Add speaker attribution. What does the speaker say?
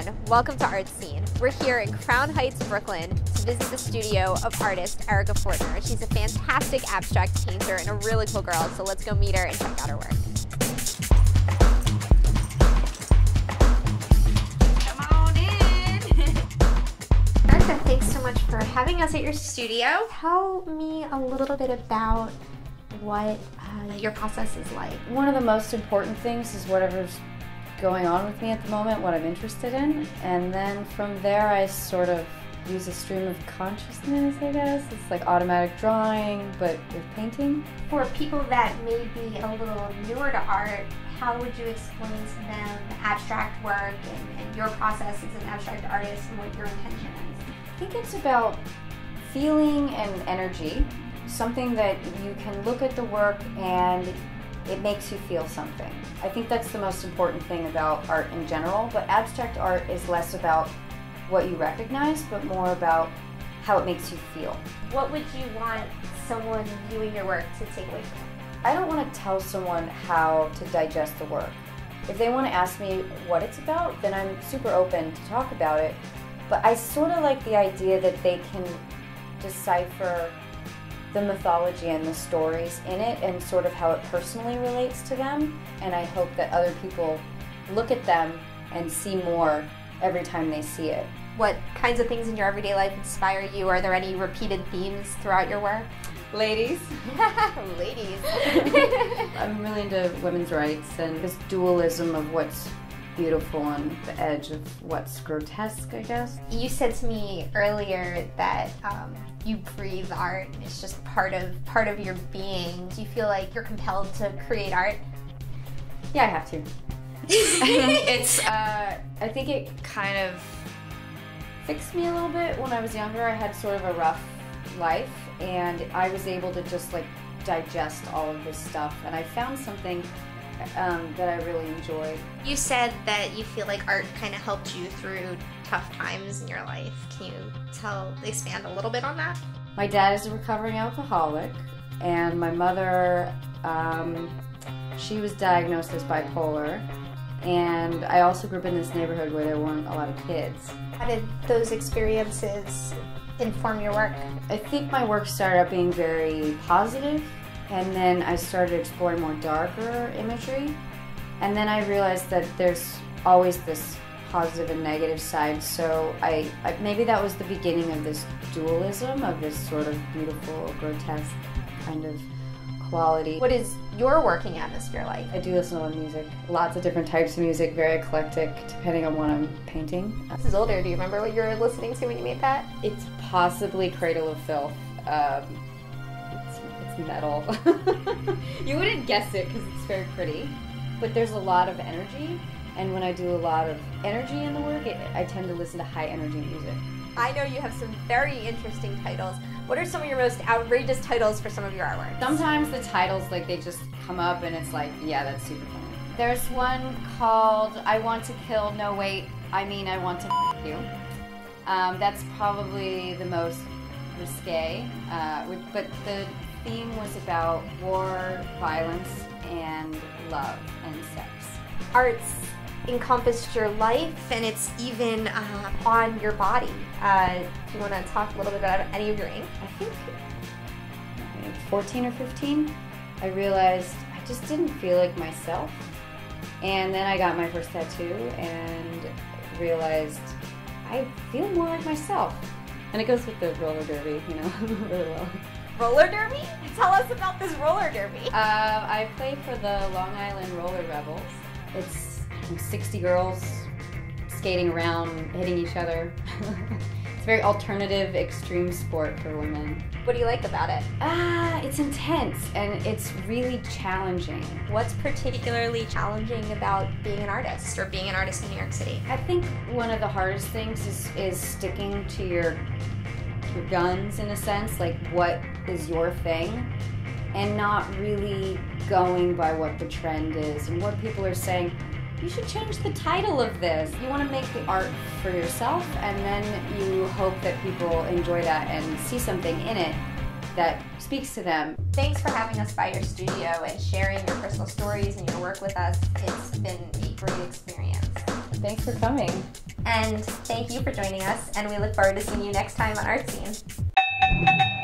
Speaker 1: everyone, welcome to Art Scene. We're here in Crown Heights, Brooklyn to visit the studio of artist Erika Fortner. She's a fantastic abstract painter and a really cool girl, so let's go meet her and check out her work. Come on in! Erika, thanks so much for having us at your studio. Tell me a little bit about what your process is like.
Speaker 2: One of the most important things is whatever's going on with me at the moment, what I'm interested in, and then from there I sort of use a stream of consciousness, I guess. It's like automatic drawing, but with painting.
Speaker 1: For people that may be a little newer to art, how would you explain to them abstract work and your process as an abstract artist and what your intention is?
Speaker 2: I think it's about feeling and energy, something that you can look at the work and it makes you feel something. I think that's the most important thing about art in general, but abstract art is less about what you recognize, but more about how it makes you feel.
Speaker 1: What would you want someone viewing your work to take away from it?
Speaker 2: I don't want to tell someone how to digest the work. If they want to ask me what it's about, then I'm super open to talk about it, but I sort of like the idea that they can decipher the mythology and the stories in it and sort of how it personally relates to them, and I hope that other people look at them and see more every time they see it.
Speaker 1: What kinds of things in your everyday life inspire you? Are there any repeated themes throughout your work?
Speaker 2: Ladies.
Speaker 1: Ladies.
Speaker 2: I'm really into women's rights and this dualism of what's beautiful on the edge of what's grotesque, I guess.
Speaker 1: You said to me earlier that you breathe art. It's just part of your being. Do you feel like you're compelled to create art?
Speaker 2: Yeah, I have to. I think it kind of fixed me a little bit when I was younger. I had sort of a rough life, and I was able to just like digest all of this stuff, and I found something that I really enjoy.
Speaker 1: You said that you feel like art kind of helped you through tough times in your life. Can you expand a little bit on that?
Speaker 2: My dad is a recovering alcoholic, and my mother, she was diagnosed as bipolar, and I also grew up in this neighborhood where there weren't a lot of kids.
Speaker 1: How did those experiences inform your work?
Speaker 2: I think my work started out being very positive, and then I started exploring more darker imagery, and then I realized that there's always this positive and negative side, so I maybe that was the beginning of this dualism, of this sort of beautiful, grotesque kind of quality.
Speaker 1: What is your working atmosphere like?
Speaker 2: I do listen to a lot of music, lots of different types of music, very eclectic, depending on what I'm painting.
Speaker 1: This is older. Do you remember what you were listening to when you made that?
Speaker 2: It's possibly Cradle of Filth. It's metal. You wouldn't guess it because it's very pretty, but there's a lot of energy, and when I do a lot of energy in the work, I tend to listen to high energy music.
Speaker 1: I know you have some very interesting titles. What are some of your most outrageous titles for some of your artwork?
Speaker 2: Sometimes the titles, like, they just come up and it's like, yeah, that's super funny. There's one called I Want to Kill, No Wait, I Mean I Want to F You. That's probably the most risque, but the theme was about war, violence, and love and sex.
Speaker 1: Art's encompassed your life, and it's even on your body. Do you want to talk a little bit about any of your ink?
Speaker 2: I think 14 or 15, I realized I just didn't feel like myself. And then I got my first tattoo and realized I feel more like myself. And it goes with the roller derby, you know, really well.
Speaker 1: Roller derby? Tell us about this roller derby.
Speaker 2: I play for the Long Island Roller Rebels. It's 60 girls skating around, hitting each other. It's a very alternative, extreme sport for women.
Speaker 1: What do you like about it?
Speaker 2: It's intense and it's really challenging.
Speaker 1: What's particularly challenging about being an artist or being an artist in New York City?
Speaker 2: I think one of the hardest things is sticking to your guns, in a sense, like what is your thing, and not really going by what the trend is and what people are saying. You should change the title of this. You want to make the art for yourself, and then you hope that people enjoy that and see something in it that speaks to them.
Speaker 1: Thanks for having us by your studio and sharing your personal stories and your work with us. It's been a great experience.
Speaker 2: Thanks for coming.
Speaker 1: And thank you for joining us, and we look forward to seeing you next time on Art Scene.